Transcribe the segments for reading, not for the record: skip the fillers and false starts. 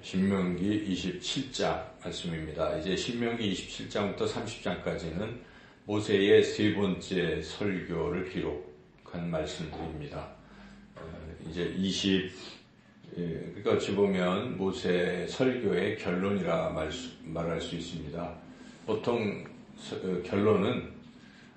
신명기 27장 말씀입니다. 이제 신명기 27장부터 30장까지는 모세의 세 번째 설교를 기록한 말씀들입니다. 이제 그러니까 어찌 보면 모세 설교의 결론이라 말할 수 있습니다. 보통 결론은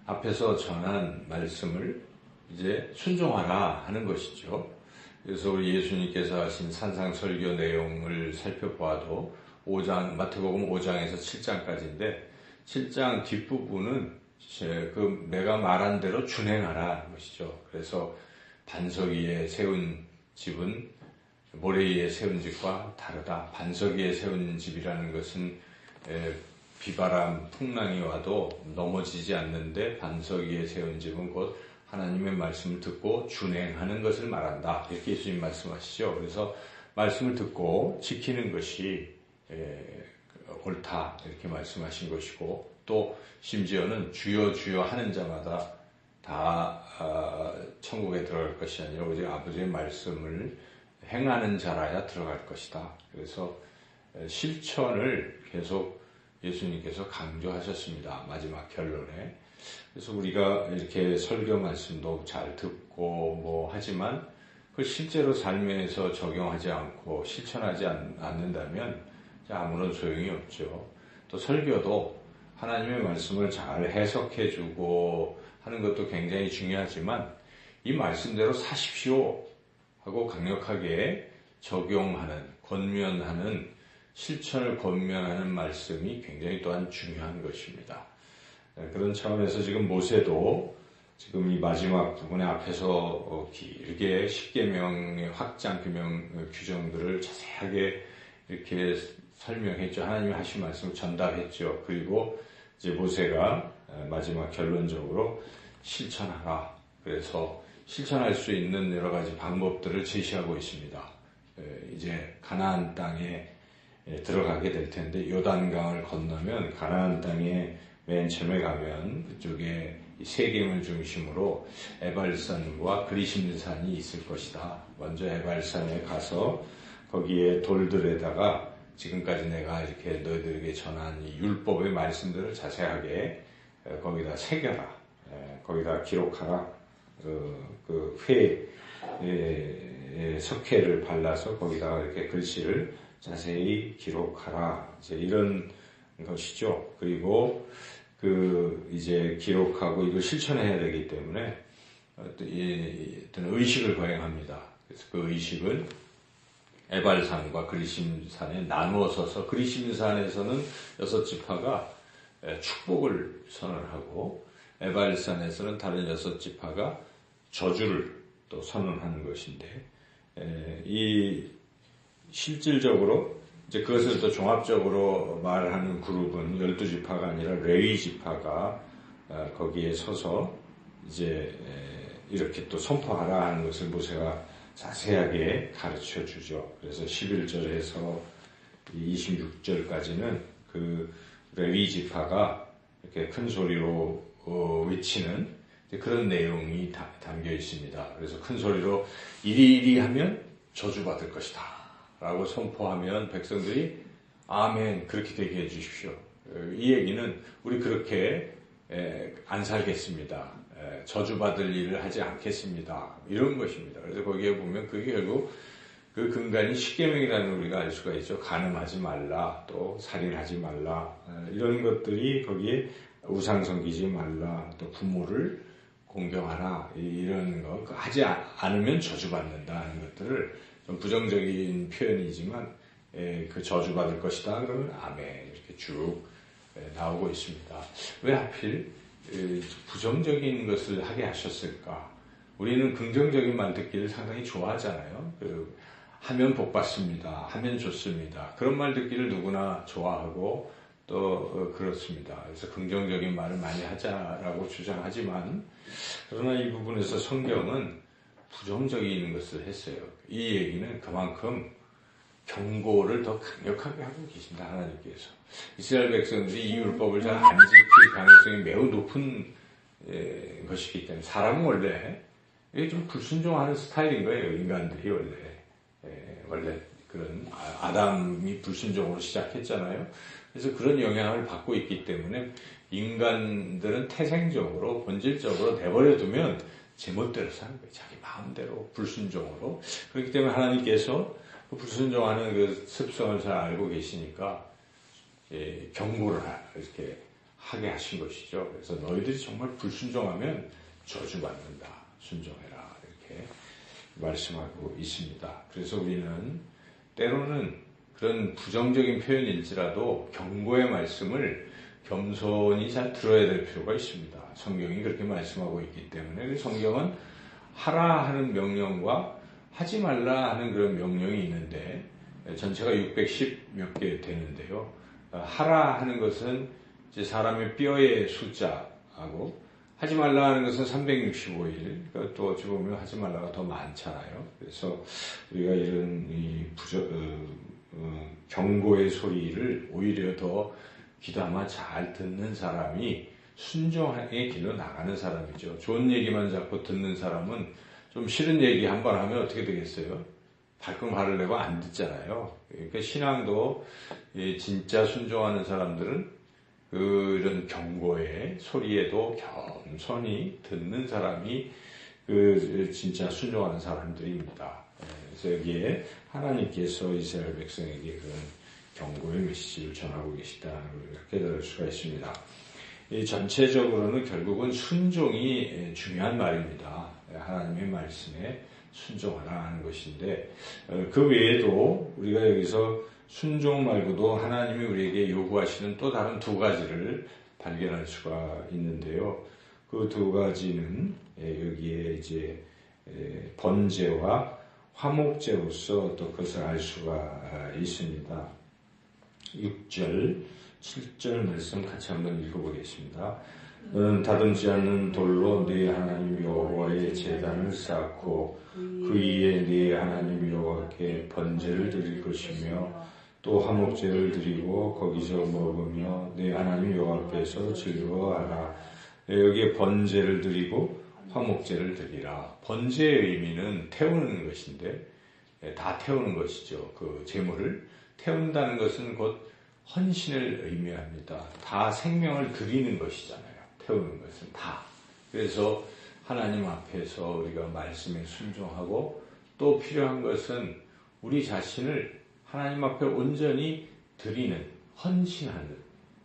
앞에서 전한 말씀을 이제 순종하라 하는 것이죠. 그래서 우리 예수님께서 하신 산상설교 내용을 살펴보아도 마태복음 5장에서 7장까지인데 7장 뒷부분은 내가 말한 대로 준행하라 하는 것이죠. 그래서 반석 위에 세운 집은 모래 위에 세운 집과 다르다. 반석 위에 세운 집이라는 것은 비바람, 풍랑이 와도 넘어지지 않는데 반석 위에 세운 집은 곧 하나님의 말씀을 듣고 준행하는 것을 말한다. 이렇게 예수님 말씀하시죠. 그래서 말씀을 듣고 지키는 것이 옳다. 이렇게 말씀하신 것이고 또 심지어는 주여 주여 하는 자마다 다 천국에 들어갈 것이 아니라 오직 아버지의 말씀을 행하는 자라야 들어갈 것이다. 그래서 실천을 계속 예수님께서 강조하셨습니다. 마지막 결론에. 그래서 우리가 이렇게 설교 말씀도 잘 듣고 하지만 그 실제로 삶에서 적용하지 않고 실천하지 않는다면 아무런 소용이 없죠. 또 설교도 하나님의 말씀을 잘 해석해주고 하는 것도 굉장히 중요하지만 이 말씀대로 사십시오 하고 강력하게 적용하는, 권면하는, 실천을 권면하는 말씀이 굉장히 또한 중요한 것입니다. 그런 차원에서 지금 모세도 지금 이 마지막 부분에 앞에서 길게 10계명의 확장 규정들을 자세하게 이렇게 설명했죠. 하나님이 하신 말씀을 전달했죠. 그리고 이제 모세가 마지막 결론적으로 실천하라. 그래서 실천할 수 있는 여러 가지 방법들을 제시하고 있습니다. 이제 가나안 땅에 들어가게 될 텐데 요단강을 건너면 가나안 땅에 맨 처음에 가면 그쪽에 세겜을 중심으로 에발산과 그리심산이 있을 것이다. 먼저 에발산에 가서 거기에 돌들에다가 지금까지 내가 이렇게 너희들에게 전한 이 율법의 말씀들을 자세하게 거기다 새겨라. 거기다 기록하라. 석회를 발라서 거기다가 이렇게 글씨를 자세히 기록하라. 이제 이런 것이죠. 그리고 이제 기록하고 이걸 실천해야 되기 때문에 어떤 의식을 거행합니다. 그래서 그 의식은 에발산과 그리심산에 나누어서서 그리심산에서는 6지파가 축복을 선언하고 에발산에서는 다른 6지파가 저주를 또 선언하는 것인데 이 실질적으로 이제 그것을 또 종합적으로 말하는 그룹은 12지파가 아니라 레위지파가 거기에 서서 이제 이렇게 또 선포하라 하는 것을 모세가 자세하게 가르쳐 주죠. 그래서 11절에서 26절까지는 그 레위지파가 이렇게 큰 소리로 외치는 그런 내용이 담겨 있습니다. 그래서 큰 소리로 이리 하면 저주받을 것이다 라고 선포하면 백성들이 아멘 그렇게 되게 해주십시오. 이 얘기는 우리 그렇게 안 살겠습니다. 저주받을 일을 하지 않겠습니다. 이런 것입니다. 그래서 거기에 보면 그게 결국 그 근간이 10계명이라는 우리가 알 수가 있죠. 간음하지 말라, 또 살인하지 말라, 이런 것들이 거기에 우상 섬기지 말라, 또 부모를 공경하라, 이런 거 하지 않으면 저주받는다는 것들을 좀 부정적인 표현이지만 그 저주받을 것이다 그러면 아멘 이렇게 쭉 나오고 있습니다. 왜 하필 부정적인 것을 하게 하셨을까? 우리는 긍정적인 말 듣기를 상당히 좋아하잖아요. 하면 복 받습니다. 하면 좋습니다. 그런 말 듣기를 누구나 좋아하고 또 그렇습니다. 그래서 긍정적인 말을 많이 하자라고 주장하지만 그러나 이 부분에서 성경은 부정적인 것을 했어요. 이 얘기는 그만큼 경고를 더 강력하게 하고 계신다, 하나님께서. 이스라엘 백성들이 이 율법을 잘 안 지킬 가능성이 매우 높은 것이기 때문에 사람은 원래 이게 좀 불순종하는 스타일인 거예요, 인간들이 원래 그런 아담이 불순종으로 시작했잖아요. 그래서 그런 영향을 받고 있기 때문에 인간들은 태생적으로 본질적으로 내버려 두면 제멋대로 사는 거예요. 자기 마음대로 불순종으로. 그렇기 때문에 하나님께서 그 불순종하는 그 습성을 잘 알고 계시니까 경고를 이렇게 하게 하신 것이죠. 그래서 너희들이 정말 불순종하면 저주받는다. 순종해라. 이렇게 말씀하고 있습니다. 그래서 우리는 때로는 그런 부정적인 표현일지라도 경고의 말씀을 겸손히 잘 들어야 될 필요가 있습니다. 성경이 그렇게 말씀하고 있기 때문에 성경은 하라 하는 명령과 하지 말라 하는 그런 명령이 있는데 전체가 610 몇 개 되는데요. 하라 하는 것은 이제 사람의 뼈의 숫자하고 하지 말라 하는 것은 365일. 그러니까 또 어찌 보면 하지 말라가 더 많잖아요. 그래서 우리가 이런 경고의 소리를 오히려 더 귀담아 잘 듣는 사람이 순종의 길로 나가는 사람이죠. 좋은 얘기만 자꾸 듣는 사람은 좀 싫은 얘기 한 번 하면 어떻게 되겠어요? 발끈 화를 내고 안 듣잖아요. 그러니까 신앙도 진짜 순종하는 사람들은 그런 경고의 소리에도 겸손히 듣는 사람이 진짜 순종하는 사람들입니다. 그래서 여기에 하나님께서 이스라엘 백성에게 그런 경고의 메시지를 전하고 계시다는 걸 깨달을 수가 있습니다. 전체적으로는 결국은 순종이 중요한 말입니다. 하나님의 말씀에 순종하라 하는 것인데 그 외에도 우리가 여기서 순종 말고도 하나님이 우리에게 요구하시는 또 다른 두 가지를 발견할 수가 있는데요. 그 두 가지는 여기에 이제 번제와 화목제로서 또 그것을 알 수가 있습니다. 6절, 7절 말씀 같이 한번 읽어보겠습니다. 너는 다듬지 않는 돌로 네 하나님 여호와의 제단을 쌓고 그 위에 네 하나님 여호와께 번제를 드릴 것이며 또 화목제를 드리고 거기서 먹으며 네 하나님 여호와 앞에서 즐거워하라. 여기에 번제를 드리고 화목제를 드리라. 번제의 의미는 태우는 것인데 다 태우는 것이죠. 그 제물을 태운다는 것은 곧 헌신을 의미합니다. 다 생명을 드리는 것이잖아요. 태우는 것은 다. 그래서 하나님 앞에서 우리가 말씀에 순종하고 또 필요한 것은 우리 자신을 하나님 앞에 온전히 드리는, 헌신하는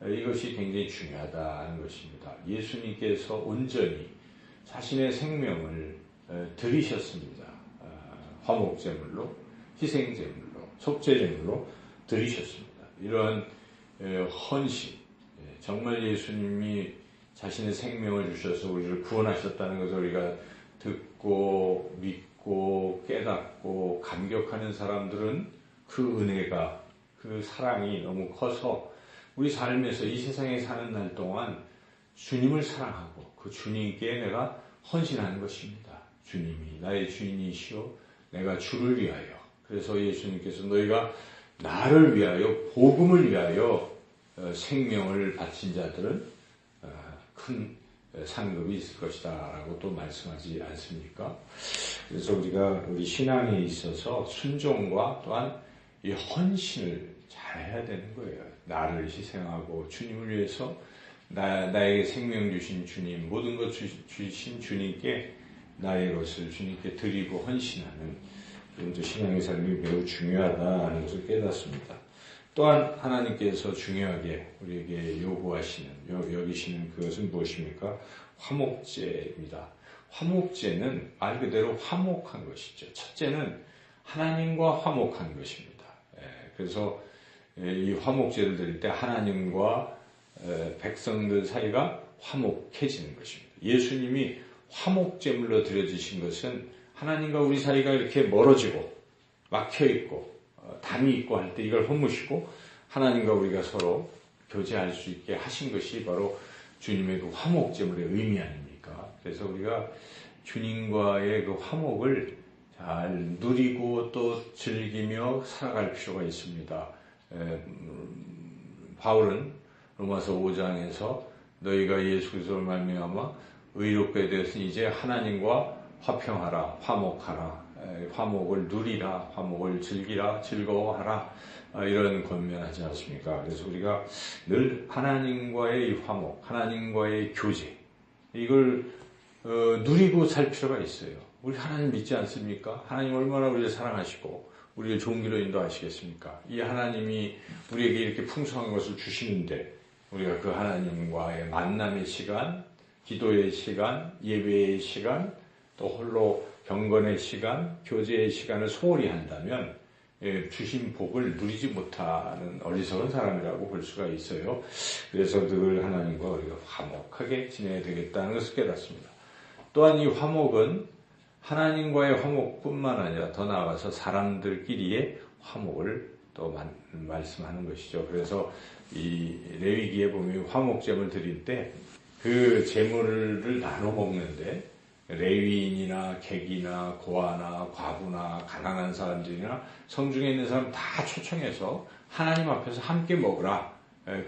이것이 굉장히 중요하다는 것입니다. 예수님께서 온전히 자신의 생명을 드리셨습니다. 화목제물로, 희생제물로, 속죄제물로 드리셨습니다. 이런 헌신, 정말 예수님이 자신의 생명을 주셔서 우리를 구원하셨다는 것을 우리가 듣고 믿고 깨닫고 감격하는 사람들은 그 은혜가, 그 사랑이 너무 커서 우리 삶에서 이 세상에 사는 날 동안 주님을 사랑하고 그 주님께 내가 헌신하는 것입니다. 주님이 나의 주인이시오 내가 주를 위하여. 그래서 예수님께서 너희가 나를 위하여 복음을 위하여 생명을 바친 자들은 큰 상급이 있을 것이다 라고 또 말씀하지 않습니까? 그래서 우리가 우리 신앙에 있어서 순종과 또한 이 헌신을 잘 해야 되는 거예요. 나를 희생하고 주님을 위해서 나에게 생명 주신 주님, 모든 것 주신 주님께 나의 것을 주님께 드리고 헌신하는 그런 신앙의 삶이 매우 중요하다는 것을 깨닫습니다. 또한 하나님께서 중요하게 우리에게 요구하시는, 여기시는 그것은 무엇입니까? 화목제입니다. 화목제는 말 그대로 화목한 것이죠. 첫째는 하나님과 화목한 것입니다. 그래서 이 화목제를 드릴 때 하나님과 백성들 사이가 화목해지는 것입니다. 예수님이 화목제물로 드려지신 것은 하나님과 우리 사이가 이렇게 멀어지고 막혀있고 담이 있고 할 때 이걸 허무시고 하나님과 우리가 서로 교제할 수 있게 하신 것이 바로 주님의 그 화목제물의 의미 아닙니까? 그래서 우리가 주님과의 그 화목을 잘 누리고 또 즐기며 살아갈 필요가 있습니다. 바울은 로마서 5장에서 너희가 예수 그리스도를 말미암아 의롭게 되었으니 이제 하나님과 화평하라, 화목하라 화목을 누리라, 화목을 즐기라, 즐거워하라, 이런 권면하지 않습니까? 그래서 우리가 늘 하나님과의 이 화목, 하나님과의 교제, 이걸 누리고 살 필요가 있어요. 우리 하나님 믿지 않습니까? 하나님 얼마나 우리를 사랑하시고 우리를 좋은 길로 인도하시겠습니까? 이 하나님이 우리에게 이렇게 풍성한 것을 주시는데 우리가 그 하나님과의 만남의 시간, 기도의 시간, 예배의 시간, 또 홀로 경건의 시간, 교제의 시간을 소홀히 한다면 주신 복을 누리지 못하는 어리석은 사람이라고 볼 수가 있어요. 그래서 늘 하나님과 우리가 화목하게 지내야 되겠다는 것을 깨닫습니다. 또한 이 화목은 하나님과의 화목뿐만 아니라 더 나아가서 사람들끼리의 화목을 또 말씀하는 것이죠. 그래서 이 레위기에 보면 화목제물 드릴 때 그 제물을 나눠 먹는데 레위인이나 객이나 고아나 과부나 가난한 사람들이나 성중에 있는 사람 다 초청해서 하나님 앞에서 함께 먹으라.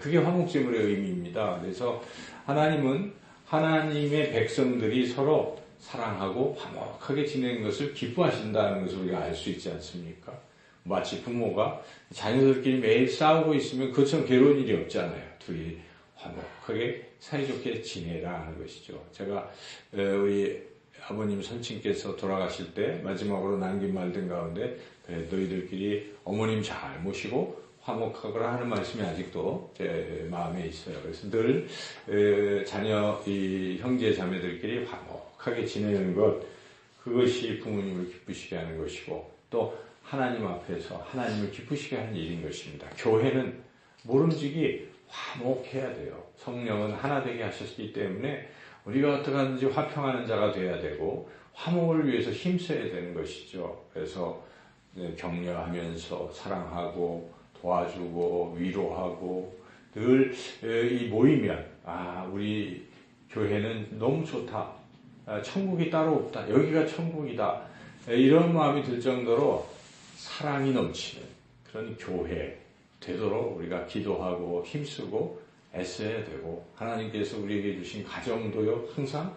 그게 화목제물의 의미입니다. 그래서 하나님은 하나님의 백성들이 서로 사랑하고 화목하게 지내는 것을 기뻐하신다는 것을 우리가 알 수 있지 않습니까? 마치 부모가 자녀들끼리 매일 싸우고 있으면 그것처럼 괴로운 일이 없잖아요. 둘이 화목하게 사이좋게 지내라 하는 것이죠. 제가 우리 아버님 선친께서 돌아가실 때 마지막으로 남긴 말들 가운데 너희들끼리 어머님 잘 모시고 화목하거라 하는 말씀이 아직도 제 마음에 있어요. 그래서 늘 자녀, 이 형제 자매들끼리 화목하게 지내는 것, 그것이 부모님을 기쁘시게 하는 것이고 또 하나님 앞에서 하나님을 기쁘시게 하는 일인 것입니다. 교회는 모름지기 화목해야 돼요. 성령은 하나 되게 하셨기 때문에 우리가 어떻게 하든지 화평하는 자가 돼야 되고 화목을 위해서 힘써야 되는 것이죠. 그래서 격려하면서 사랑하고 도와주고 위로하고 늘 이 모이면 우리 교회는 너무 좋다. 천국이 따로 없다. 여기가 천국이다. 이런 마음이 들 정도로 사랑이 넘치는 그런 교회 되도록 우리가 기도하고 힘쓰고 애써야 되고 하나님께서 우리에게 주신 가정도요 항상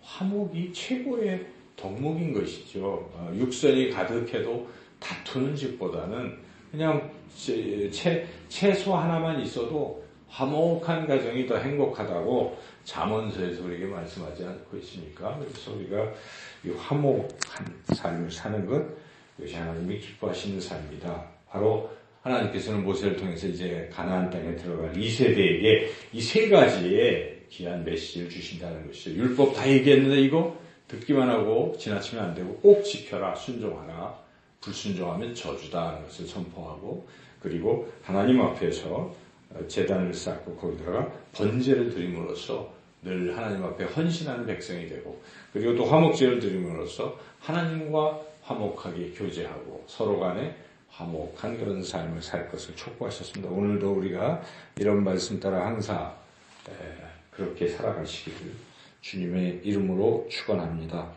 화목이 최고의 덕목인 것이죠. 육선이 가득해도 다투는 집보다는 그냥 채소 하나만 있어도 화목한 가정이 더 행복하다고 잠언서에서 우리에게 말씀하지 않고 있습니까? 그래서 우리가 이 화목한 삶을 사는 것, 이것이 하나님이 기뻐하시는 삶이다. 바로 하나님께서는 모세를 통해서 이제 가나안 땅에 들어갈 2세대에게 이 세 가지의 귀한 메시지를 주신다는 것이죠. 율법 다 얘기했는데 이거 듣기만 하고 지나치면 안 되고 꼭 지켜라, 순종하라. 불순종하면 저주다 하는 것을 선포하고 그리고 하나님 앞에서 제단을 쌓고 거기다가 번제를 드림으로써 늘 하나님 앞에 헌신하는 백성이 되고 그리고 또 화목제를 드림으로써 하나님과 화목하게 교제하고 서로 간에 화목한 그런 삶을 살 것을 촉구하셨습니다. 오늘도 우리가 이런 말씀 따라 항상 그렇게 살아가시기를 주님의 이름으로 축원합니다.